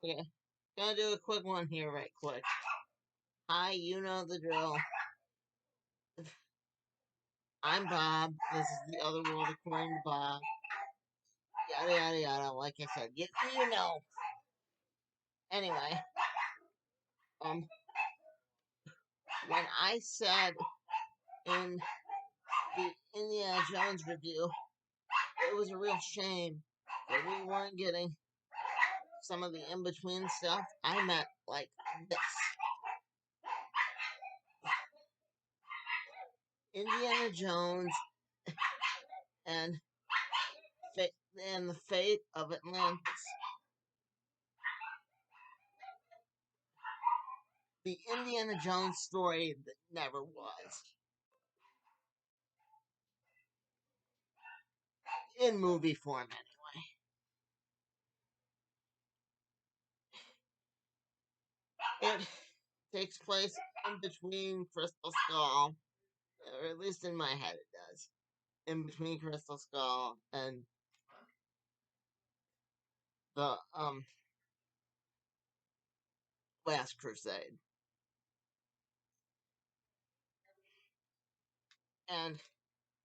Okay, gonna do a quick one here, right quick. Hi, you know the drill. I'm Bob. This is the other world according to Bob. Yada yada yada. Like I said, you know. Anyway, um, when I said in the Indiana Jones review, it was a real shame that we weren't getting some of the in between stuff. I meant like this. Indiana Jones and and the fate of Atlantis. The Indiana Jones story that never was. In movie form, anyway. It takes place in between Crystal Skull, or at least in my head it does. In between Crystal Skull and the Last Crusade. And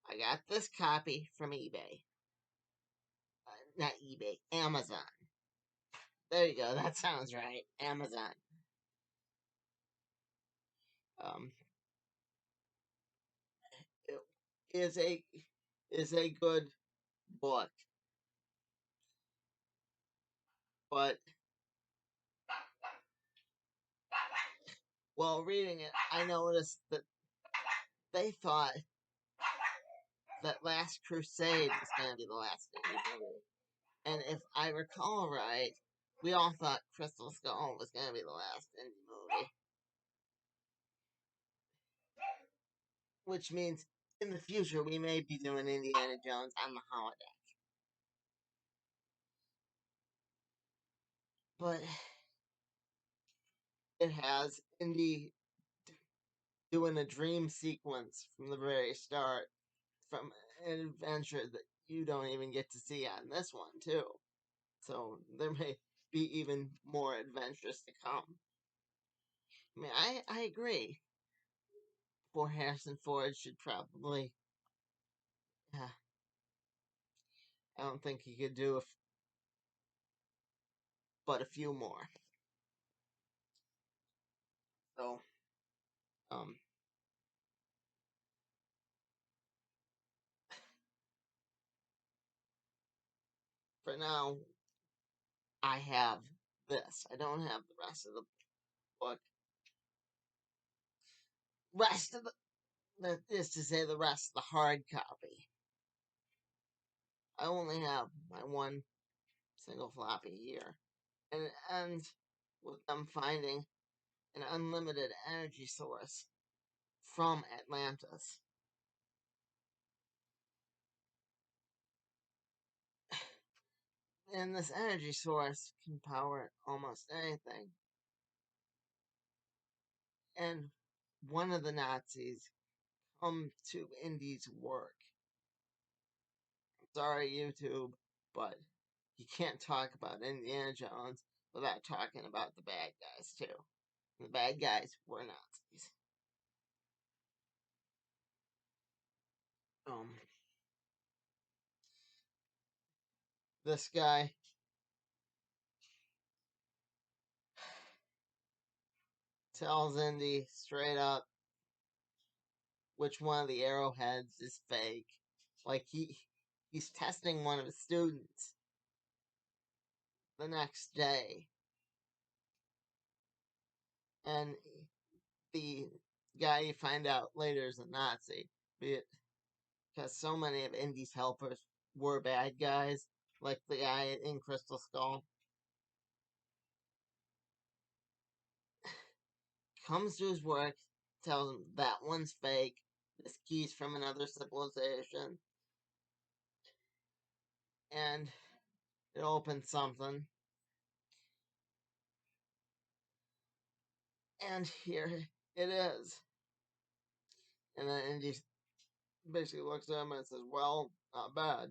I got this copy from eBay. Not eBay, Amazon. There you go, that sounds right. Amazon. Um, it is a good book, but while reading it, I noticed that they thought that Last Crusade was going to be the last movie. And if I recall right, we all thought Crystal Skull was going to be the last indie movie. Which means in the future we may be doing Indiana Jones on the holodeck. But it has Indy doing a dream sequence from the very start, from an adventure that you don't even get to see on this one, too. So there may be even more adventures to come. I mean, I agree. Poor Harrison Ford should probably. I don't think he could do but a few more. So, um, for now, I have this. I don't have the rest of the book. Rest of the that is to say, the rest of the hard copy. I only have my one single floppy here, and it ends with them finding an unlimited energy source from Atlantis. And this energy source can power almost anything. And one of the Nazis come to Indy's work. Sorry, YouTube, but you can't talk about Indiana Jones without talking about the bad guys, too. The bad guys were Nazis. Um, this guy tells Indy straight up which one of the arrowheads is fake. Like he's testing one of his students the next day. And the guy you find out later is a Nazi. Because so many of Indy's helpers were bad guys, like the guy in Crystal Skull. Comes to his work, tells him that one's fake, this key's from another civilization, and it opens something. And here it is. And then Indy basically looks at him and says, well, not bad.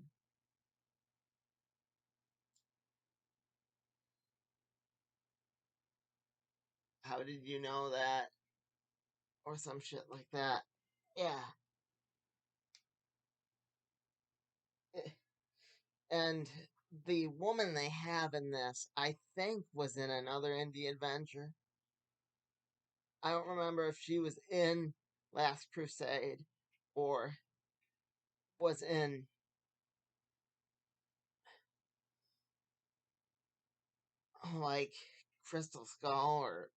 how did you know that? Or some shit like that. Yeah. And the woman they have in this, I think, was in another indie adventure. I don't remember if she was in Last Crusade or was in like Crystal Skull or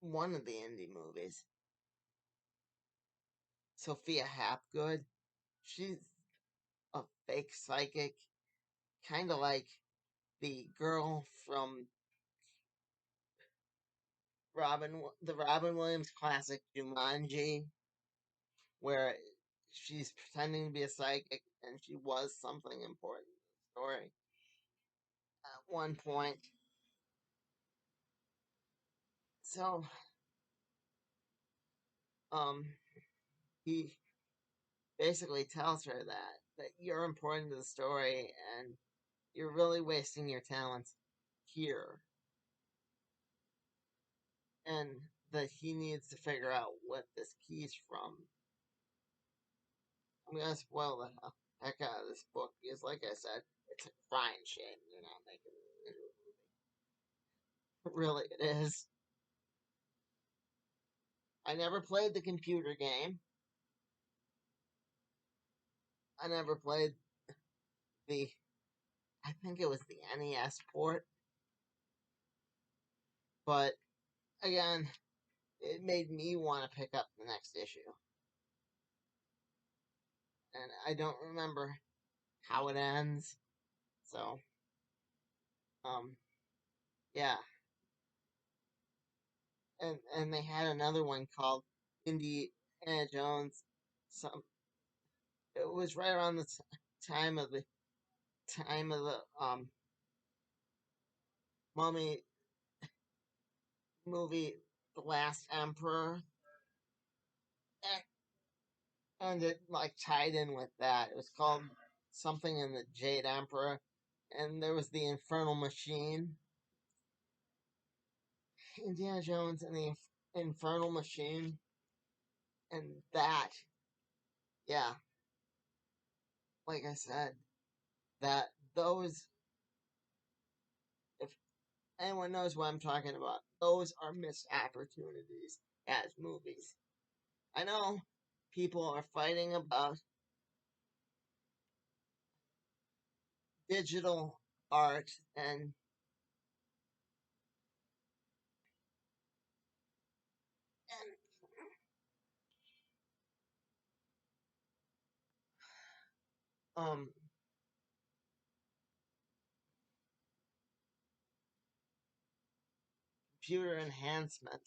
one of the indie movies. Sophia Hapgood. She's a fake psychic, kind of like the girl from the Robin Williams classic Jumanji, where she's pretending to be a psychic and she was something important in the story at one point. So, um, he basically tells her that you're important to the story and you're really wasting your talents here, and that he needs to figure out what this key's from. I'm gonna spoil the heck out of this book because, like I said, it's a crying shame they're not making it into a movie. Really, it is. I never played the computer game. I never played the. I think it was the NES port, but again, it made me want to pick up the next issue, and I don't remember how it ends. So, um, yeah, and they had another one called Indiana Jones. Some it was right around the time of the Mummy movie, The Last Emperor, and it like tied in with that. It was called something in the Jade Emperor, and there was the Infernal Machine, Indiana Jones and the Infernal Machine, and that, yeah, like I said, that those, if anyone knows what I'm talking about, those are missed opportunities as movies. I know people are fighting about digital art and computer enhancement.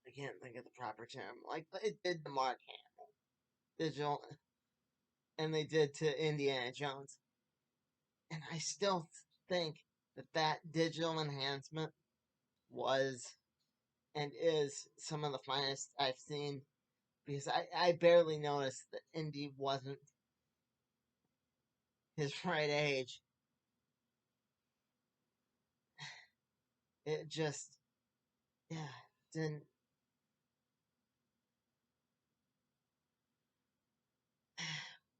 I can't think of the proper term. Like it did to Mark Hamill, digital, and they did to Indiana Jones. And I still think that digital enhancement was and is some of the finest I've seen because I barely noticed that Indy wasn't his right age. It just, yeah, didn't.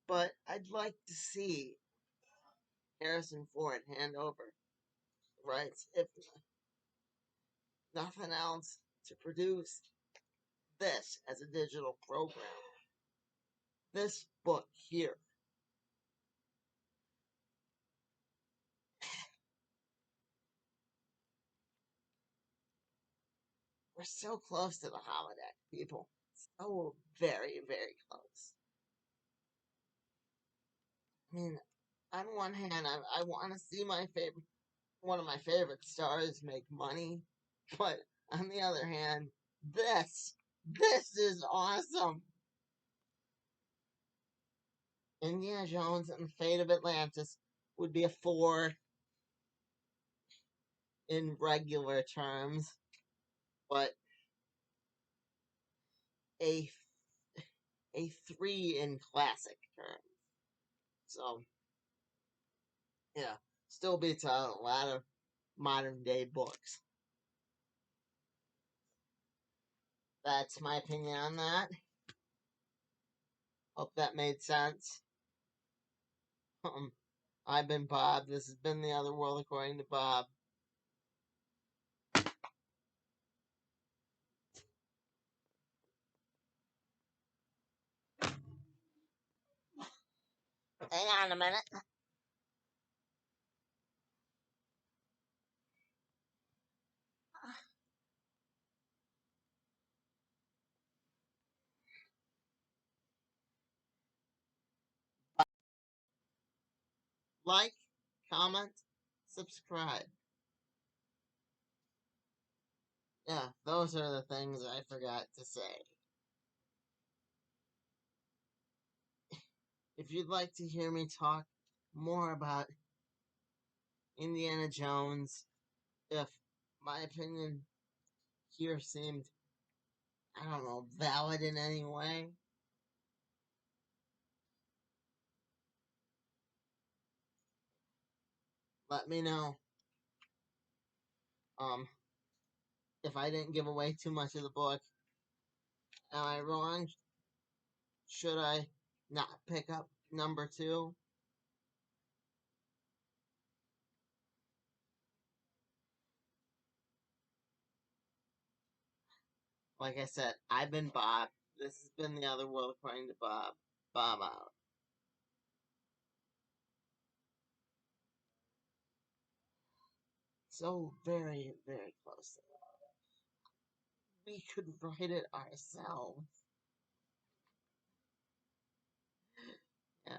But I'd like to see Harrison Ford hand over the rights, if nothing else, to produce this as a digital program. This book here. We're so close to the holodeck, people. So very, very close. I mean, on one hand, I want to see one of my favorite stars make money, but on the other hand, this is awesome. Indiana Jones and the Fate of Atlantis would be a 4 in regular terms, but a a 3 in classic terms. So yeah, still beats out a lot of modern day books. That's my opinion on that. Hope that made sense. I've been Bob. This has been The Other World According to Bob. Hang on a minute. Like, comment, subscribe. Yeah, those are the things I forgot to say. If you'd like to hear me talk more about Indiana Jones, if my opinion here seemed, I don't know, valid in any way, let me know. If I didn't give away too much of the book, am I wrong? Should I not pick up number 2? Like I said, I've been Bob. This has been The Other World According to Bob. Bob out. So very, very close. We could write it ourselves. Yeah.